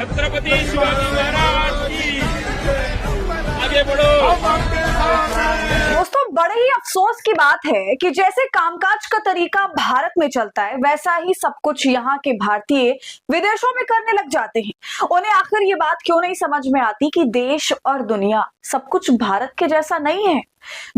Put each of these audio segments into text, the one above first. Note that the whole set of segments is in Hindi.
छत्रपति शिवाजी महाराज की आगे बढ़ो। दोस्तों, बड़े ही अफसोस की बात है कि जैसे कामकाज का तरीका भारत में चलता है, वैसा ही सब कुछ यहाँ के भारतीय विदेशों में करने लग जाते हैं। उन्हें आखिर ये बात क्यों नहीं समझ में आती कि देश और दुनिया सब कुछ भारत के जैसा नहीं है।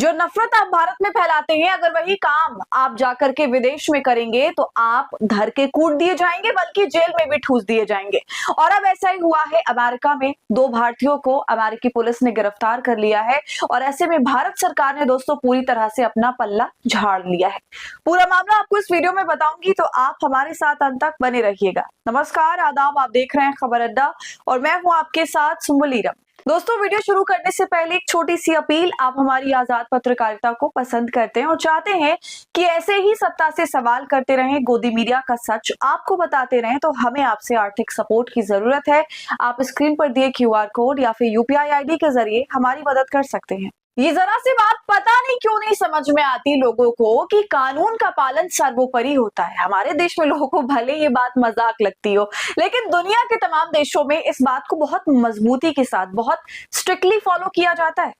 जो नफरत आप भारत में फैलाते हैं, अगर वही काम आप जाकर के विदेश में करेंगे तो आप धर के कूट दिए जाएंगे, बल्कि जेल में भी ठूस दिए जाएंगे। और अब ऐसा ही हुआ है अमेरिका में। 2 भारतीयों को अमेरिकी पुलिस ने गिरफ्तार कर लिया है और ऐसे में भारत सरकार ने दोस्तों पूरी तरह से अपना पल्ला झाड़ लिया है। पूरा मामला आपको इस वीडियो में बताऊंगी, तो आप हमारे साथ अंत तक बने रहिएगा। नमस्कार, आदाब, आप देख रहे हैं खबर अड्डा और मैं हूं आपके साथ सुम्बुलीरम। दोस्तों, वीडियो शुरू करने से पहले एक छोटी सी अपील। आप हमारी आजाद पत्रकारिता को पसंद करते हैं और चाहते हैं कि ऐसे ही सत्ता से सवाल करते रहें, गोदी मीडिया का सच आपको बताते रहें, तो हमें आपसे आर्थिक सपोर्ट की जरूरत है। आप स्क्रीन पर दिए QR कोड या फिर UPI ID के जरिए हमारी मदद कर सकते हैं। ये जरा सी बात पता नहीं क्यों नहीं समझ में आती लोगों को कि कानून का पालन सर्वोपरि होता है। हमारे देश में लोगों को भले ये बात मजाक लगती हो, लेकिन दुनिया के तमाम देशों में इस बात को बहुत मजबूती के साथ, बहुत स्ट्रिक्टली फॉलो किया जाता है।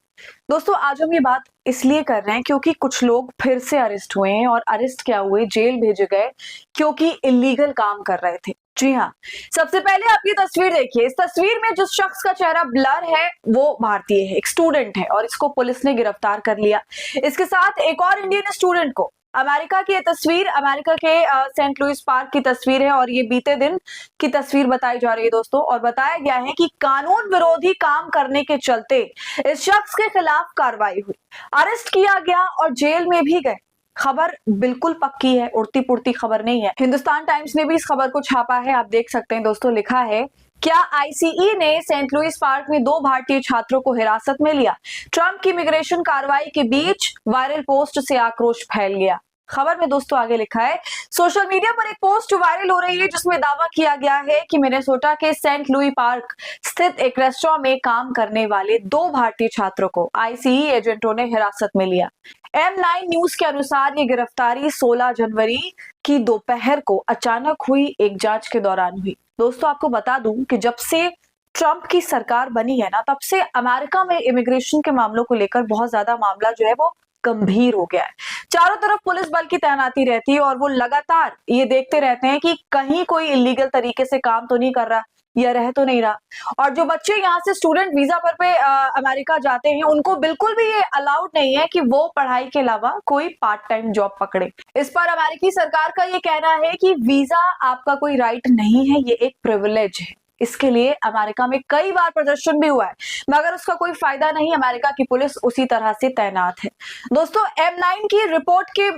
दोस्तों, आज हम ये बात इसलिए कर रहे हैं क्योंकि कुछ लोग फिर से अरेस्ट हुए हैं। और अरेस्ट क्या हुए, जेल भेजे गए क्योंकि इलीगल काम कर रहे थे। जी हाँ, सबसे पहले आप ये तस्वीर देखिए। इस तस्वीर में जिस शख्स का चेहरा ब्लर है वो भारतीय है, एक स्टूडेंट है और इसको पुलिस ने गिरफ्तार कर लिया। इसके साथ एक और इंडियन स्टूडेंट को। अमेरिका की ये तस्वीर, अमेरिका के सेंट लुइस पार्क की तस्वीर है और ये बीते दिन की तस्वीर बताई जा रही है दोस्तों। और बताया गया है कि कानून विरोधी काम करने के चलते इस शख्स के खिलाफ कार्रवाई हुई, अरेस्ट किया गया और जेल में भी गए। खबर बिल्कुल पक्की है, उड़ती पुड़ती खबर नहीं है। हिंदुस्तान टाइम्स ने भी इस खबर को छापा है, आप देख सकते हैं दोस्तों। लिखा है, क्या ICE ने सेंट लुइस पार्क में 2 भारतीय छात्रों को हिरासत में लिया। ट्रंप की इमिग्रेशन कार्रवाई के बीच वायरल पोस्ट से आक्रोश फैल गया। खबर में दोस्तों आगे लिखा है, सोशल मीडिया पर एक पोस्ट वायरल हो रही है जिसमें दावा किया गया है कि मिनेसोटा के सेंट लुई पार्क स्थित एक रेस्टोरेंट में काम करने वाले 2 भारतीय छात्रों को ICE एजेंटों ने हिरासत में लिया। M9 न्यूज के अनुसार ये गिरफ्तारी 16 जनवरी की दोपहर को अचानक हुई एक जांच के दौरान हुई। दोस्तों, आपको बता दूं कि जब से ट्रंप की सरकार बनी है ना, तब से अमेरिका में इमिग्रेशन के मामलों को लेकर बहुत ज्यादा मामला जो है वो गंभीर हो गया है। चारों तरफ पुलिस बल की तैनाती रहती है और वो लगातार ये देखते रहते हैं कि कहीं कोई इलीगल तरीके से काम तो नहीं कर रहा या रह तो नहीं रहा। और जो बच्चे यहाँ से स्टूडेंट वीजा पर पे अमेरिका जाते हैं, उनको बिल्कुल भी ये अलाउड नहीं है कि वो पढ़ाई के अलावा कोई पार्ट टाइम जॉब पकड़े। इस पर अमेरिकी सरकार का ये कहना है कि वीजा आपका कोई राइट नहीं है, ये एक प्रिविलेज है। इसके लिए अमेरिका में कई बार प्रदर्शन भी हुआ है, मगर उसका कोई फायदा नहीं। अमेरिका की पुलिस उसी तरह से तैनात है। दोस्तों, M9 की रिपोर्ट के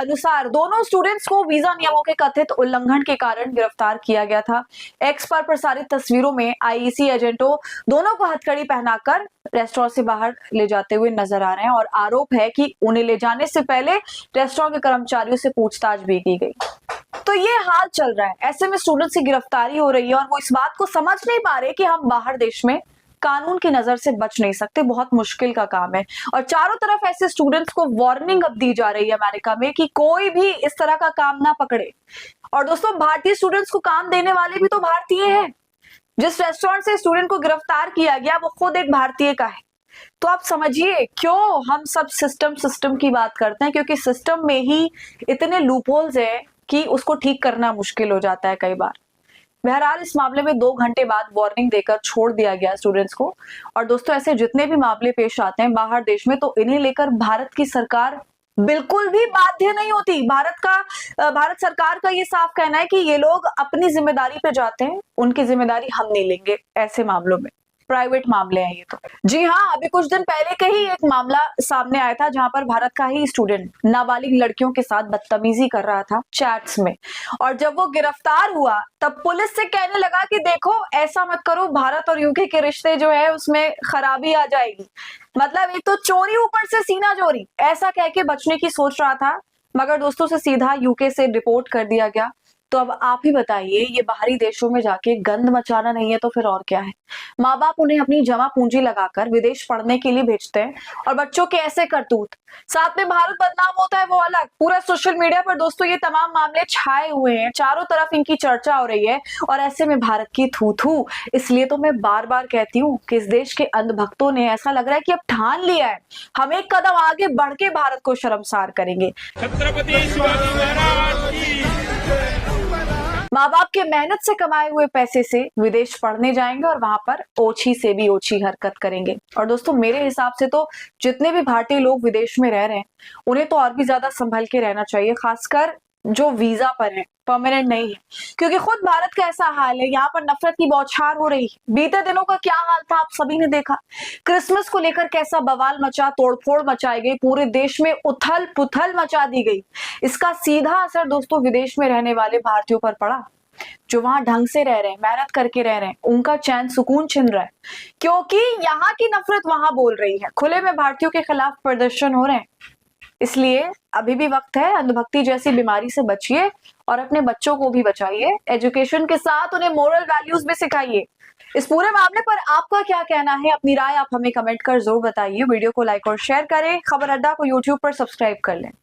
अनुसार दोनों स्टूडेंट्स को वीजा नियमों के कथित उल्लंघन के कारण गिरफ्तार किया गया था। एक्स पर प्रसारित तस्वीरों में ICE एजेंटों दोनों को हथकड़ी पहनाकर रेस्टोरेंट से बाहर ले जाते हुए नजर आ रहे हैं और आरोप है कि उन्हें ले जाने से पहले रेस्टोरेंट के कर्मचारियों से पूछताछ भी की गई। तो ये हाल चल रहा है, ऐसे में स्टूडेंट्स की गिरफ्तारी हो रही है और वो इस बात को समझ नहीं पा रहे कि हम बाहर देश में कानून की नजर से बच नहीं सकते। बहुत मुश्किल का काम है और चारों तरफ ऐसे स्टूडेंट्स को वार्निंग अब दी जा रही है अमेरिका में कि कोई भी इस तरह का काम ना पकड़े। और दोस्तों, भारतीय स्टूडेंट्स को काम देने वाले भी तो भारतीय हैं। जिस रेस्टोरेंट से स्टूडेंट को गिरफ्तार किया गया वो खुद एक भारतीय का है। तो आप समझिए क्यों हम सब सिस्टम की बात करते हैं, क्योंकि सिस्टम में ही इतने लूपहोल्स हैं कि उसको ठीक करना मुश्किल हो जाता है कई बार। बहरहाल, इस मामले में 2 घंटे बाद वार्निंग देकर छोड़ दिया गया स्टूडेंट्स को। और दोस्तों, ऐसे जितने भी मामले पेश आते हैं बाहर देश में, तो इन्हें लेकर भारत की सरकार बिल्कुल भी बाध्य नहीं होती। भारत सरकार का ये साफ कहना है कि ये लोग अपनी जिम्मेदारी पे जाते हैं, उनकी जिम्मेदारी हम नहीं लेंगे ऐसे मामलों में। प्राइवेट मामले हैं ये तो। जी हाँ, अभी कुछ दिन पहले का ही एक मामला सामने आया था जहां पर भारत का ही स्टूडेंट नाबालिग लड़कियों के साथ बदतमीजी कर रहा था चैट्स में। और जब वो गिरफ्तार हुआ तब पुलिस से कहने लगा कि देखो ऐसा मत करो, भारत और UK के रिश्ते जो है उसमें खराबी आ जाएगी। मतलब एक तो चोरी ऊपर से सीना चोरी, ऐसा कह के बचने की सोच रहा था, मगर दोस्तों से सीधा UK से रिपोर्ट कर दिया गया। तो अब आप ही बताइए, ये बाहरी देशों में जाके गंद मचाना नहीं है तो फिर और क्या है। माँ बाप उन्हें अपनी जमा पूंजी लगाकर विदेश पढ़ने के लिए भेजते हैं और बच्चों के ऐसे करतूत, साथ में भारत बदनाम होता है वो अलग। पूरा सोशल मीडिया पर दोस्तों ये तमाम मामले छाए हुए हैं, चारों तरफ इनकी चर्चा हो रही है और ऐसे में भारत की थू थू। इसलिए तो मैं बार बार कहती हूँ कि इस देश के अंधभक्तों ने ऐसा लग रहा है कि अब ठान लिया है, हम एक कदम आगे बढ़ के भारत को शर्मसार करेंगे। छत्रपति शिवाजी महाराज की माँ बाप के मेहनत से कमाए हुए पैसे से विदेश पढ़ने जाएंगे और वहां पर ओछी से भी ओछी हरकत करेंगे। और दोस्तों मेरे हिसाब से तो जितने भी भारतीय लोग विदेश में रह रहे हैं उन्हें तो और भी ज्यादा संभल के रहना चाहिए, खासकर जो वीजा पर है, परमानेंट नहीं है, क्योंकि खुद भारत का ऐसा हाल है, यहाँ पर नफरत की बौछार हो रही है। बीते दिनों का क्या हाल था आप सभी ने देखा, क्रिसमस को लेकर कैसा बवाल मचा, तोड़फोड़ मचाई गई, पूरे देश में उथल पुथल मचा दी गई। इसका सीधा असर दोस्तों विदेश में रहने वाले भारतीयों पर पड़ा, जो वहां ढंग से रह रहे हैं, मेहनत करके रह रहे हैं, उनका चैन सुकून छिन रहा है, क्योंकि यहाँ की नफरत वहां बोल रही है। खुले में भारतीयों के खिलाफ प्रदर्शन हो रहे हैं। इसलिए अभी भी वक्त है, अंधभक्ति जैसी बीमारी से बचिए और अपने बच्चों को भी बचाइए। एजुकेशन के साथ उन्हें मोरल वैल्यूज भी सिखाइए। इस पूरे मामले पर आपका क्या कहना है, अपनी राय आप हमें कमेंट कर जरूर बताइए। वीडियो को लाइक और शेयर करें। खबर अड्डा को यूट्यूब पर सब्सक्राइब कर लें।